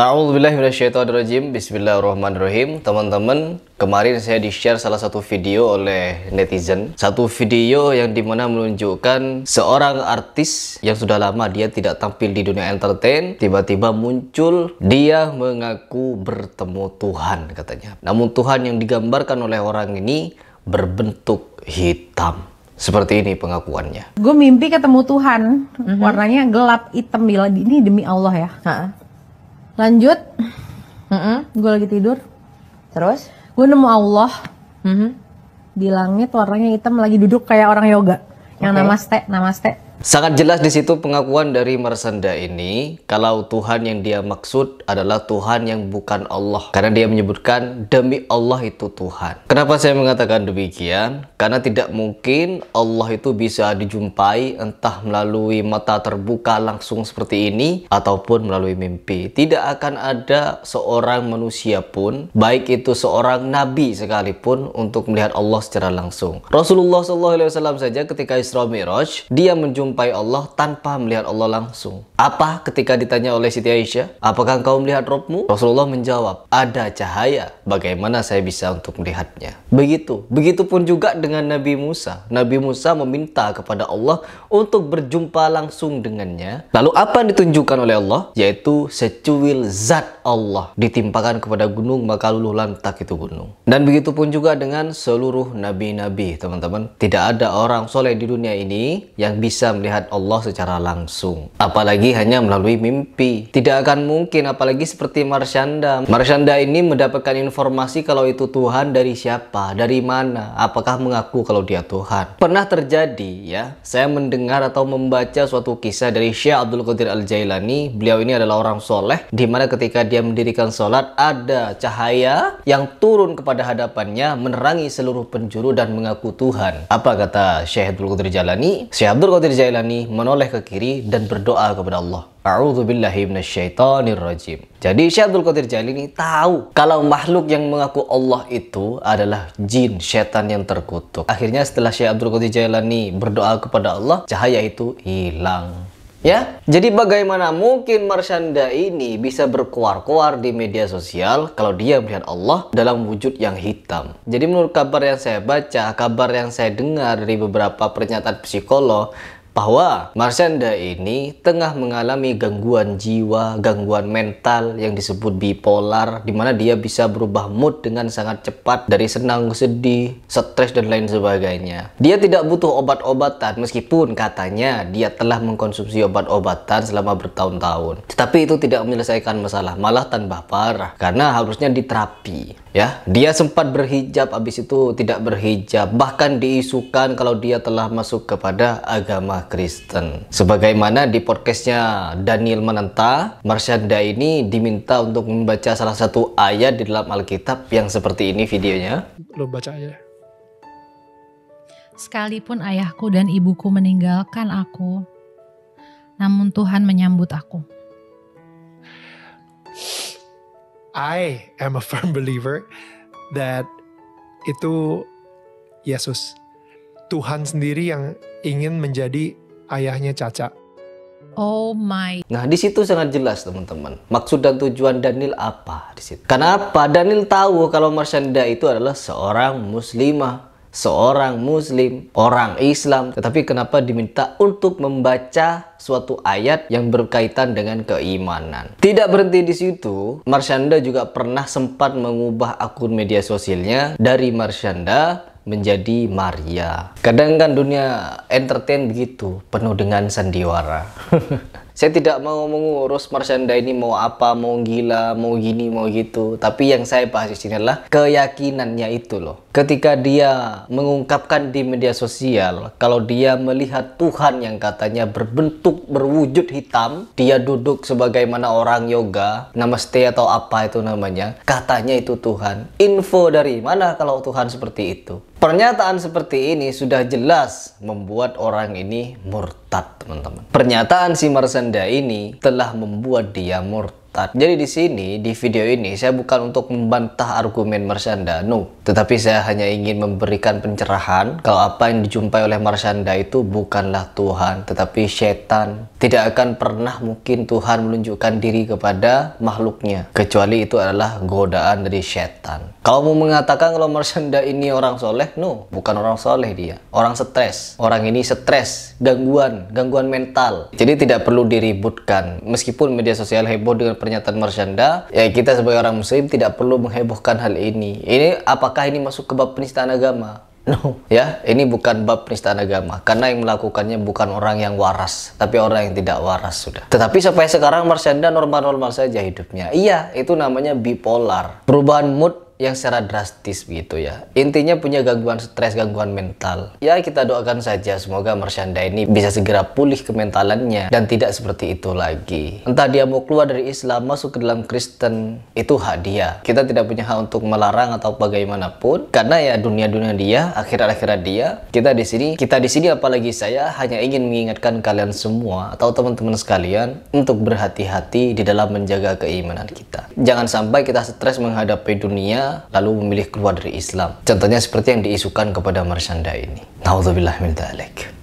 A'udzubillahi minasyaitonirrajim. Bismillahirrahmanirrahim. Teman-teman, kemarin saya di-share salah satu video oleh netizen. Satu video yang dimana menunjukkan seorang artis yang sudah lama dia tidak tampil di dunia entertain. Tiba-tiba muncul, dia mengaku bertemu Tuhan katanya. Namun Tuhan yang digambarkan oleh orang ini berbentuk hitam. Seperti ini pengakuannya. Gue mimpi ketemu Tuhan, warnanya gelap, hitam, ini demi Allah ya. Lanjut, gue lagi tidur. Terus? Gue nemu Allah di langit, warnanya hitam, lagi duduk kayak orang yoga. Yang namaste, namaste. Sangat jelas di situ pengakuan dari Marshanda ini kalau Tuhan yang dia maksud adalah Tuhan yang bukan Allah. Karena dia menyebutkan demi Allah itu Tuhan. Kenapa saya mengatakan demikian? Karena tidak mungkin Allah itu bisa dijumpai entah melalui mata terbuka langsung seperti ini ataupun melalui mimpi. Tidak akan ada seorang manusia pun, baik itu seorang nabi sekalipun, untuk melihat Allah secara langsung. Rasulullah SAW saja ketika Isra Mi'raj, dia menjumpai Allah tanpa melihat Allah langsung. Apa ketika ditanya oleh Siti Aisyah, apakah engkau melihat Rabbmu? Rasulullah menjawab, ada cahaya, bagaimana saya bisa untuk melihatnya? Begitupun juga dengan Nabi Musa. Nabi Musa meminta kepada Allah untuk berjumpa langsung dengannya. Lalu apa yang ditunjukkan oleh Allah? Yaitu secuil zat Allah ditimpakan kepada gunung, maka luluh lantak itu gunung. Dan begitupun juga dengan seluruh nabi-nabi, teman-teman. Tidak ada orang soleh di dunia ini yang bisa melihat Allah secara langsung, apalagi hanya melalui mimpi. Tidak akan mungkin, apalagi seperti Marshanda. Marshanda ini mendapatkan informasi kalau itu Tuhan dari siapa, dari mana, apakah mengaku kalau dia Tuhan. Pernah terjadi ya, saya mendengar atau membaca suatu kisah dari Syekh Abdul Qadir Al-Jailani. Beliau ini adalah orang soleh, dimana ketika dia mendirikan sholat, ada cahaya yang turun kepada hadapannya, menerangi seluruh penjuru dan mengaku Tuhan. Apa kata Syekh Abdul Qadir Jailani? Syekh Abdul Qadir Jailani menoleh ke kiri dan berdoa kepada Allah. A'udzubillahi minasyaitonirrajim. Jadi Syekh Abdul Qadir Jailani tahu kalau makhluk yang mengaku Allah itu adalah jin, setan yang terkutuk. Akhirnya setelah Syekh Abdul Qadir Jailani berdoa kepada Allah, cahaya itu hilang. Ya, jadi bagaimana mungkin Marshanda ini bisa berkuar-kuar di media sosial kalau dia melihat Allah dalam wujud yang hitam? Jadi menurut kabar yang saya baca, kabar yang saya dengar dari beberapa pernyataan psikolog, bahwa Marshanda ini tengah mengalami gangguan jiwa, gangguan mental yang disebut bipolar, di mana dia bisa berubah mood dengan sangat cepat dari senang ke sedih, stres dan lain sebagainya. Dia tidak butuh obat-obatan meskipun katanya dia telah mengkonsumsi obat-obatan selama bertahun-tahun. Tetapi itu tidak menyelesaikan masalah, malah tambah parah karena harusnya diterapi. Ya, dia sempat berhijab, habis itu tidak berhijab, bahkan diisukan kalau dia telah masuk kepada agama Kristen. Sebagaimana di podcastnya Daniel Mananta, Marshanda ini diminta untuk membaca salah satu ayat di dalam Alkitab yang seperti ini videonya. Lo baca aja. Sekalipun ayahku dan ibuku meninggalkan aku, namun Tuhan menyambut aku. I am a firm believer that itu Yesus, Tuhan sendiri yang ingin menjadi ayahnya Caca. Oh my. Nah, di situ sangat jelas teman-teman. Maksud dan tujuan Daniel apa di situ? Kenapa Daniel tahu kalau Marshanda itu adalah seorang muslimah, seorang muslim, orang Islam, tetapi kenapa diminta untuk membaca suatu ayat yang berkaitan dengan keimanan? Tidak berhenti di situ, Marshanda juga pernah sempat mengubah akun media sosialnya dari Marshanda menjadi Maria. Kadang kan dunia entertain begitu, penuh dengan sandiwara. Saya tidak mau mengurus Marshanda ini mau apa, mau gila, mau gini, mau gitu. Tapi yang saya bahas di sini adalah keyakinannya itu loh. Ketika dia mengungkapkan di media sosial kalau dia melihat Tuhan yang katanya berbentuk, berwujud hitam, dia duduk sebagaimana orang yoga, namaste atau apa itu namanya, katanya itu Tuhan. Info dari mana kalau Tuhan seperti itu? Pernyataan seperti ini sudah jelas membuat orang ini murtad, teman-teman. Pernyataan si Marshanda ini telah membuat dia murtad. murtad. Jadi di sini, di video ini, saya bukan untuk membantah argumen Marshanda, no. Tetapi saya hanya ingin memberikan pencerahan kalau apa yang dijumpai oleh Marshanda itu bukanlah Tuhan, tetapi setan. Tidak akan pernah mungkin Tuhan menunjukkan diri kepada makhluknya, kecuali itu adalah godaan dari setan. Kalau mau mengatakan kalau Marshanda ini orang soleh, no, bukan orang soleh dia. Orang stres. Orang ini stres, gangguan mental. Jadi tidak perlu diributkan. Meskipun media sosial heboh dengan pernyataan Marshanda, ya kita sebagai orang muslim tidak perlu menghebohkan hal ini. Ini apakah ini masuk ke bab penistaan agama? No, ya, ini bukan bab penistaan agama. Karena yang melakukannya bukan orang yang waras, tapi orang yang tidak waras sudah. Tetapi sampai sekarang Marshanda normal-normal saja hidupnya. Iya, itu namanya bipolar. Perubahan mood yang secara drastis begitu ya. Intinya punya gangguan stres, gangguan mental. Ya kita doakan saja semoga Marshanda ini bisa segera pulih kementalannya dan tidak seperti itu lagi. Entah dia mau keluar dari Islam masuk ke dalam Kristen, itu hak dia. Kita tidak punya hak untuk melarang atau bagaimanapun karena ya dunia-dunia dia, akhirat-akhirat dia. Kita di sini apalagi saya hanya ingin mengingatkan kalian semua atau teman-teman sekalian untuk berhati-hati di dalam menjaga keimanan kita. Jangan sampai kita stres menghadapi dunia lalu memilih keluar dari Islam. Contohnya seperti yang diisukan kepada Marshanda ini. Naudzubillah min dzalik.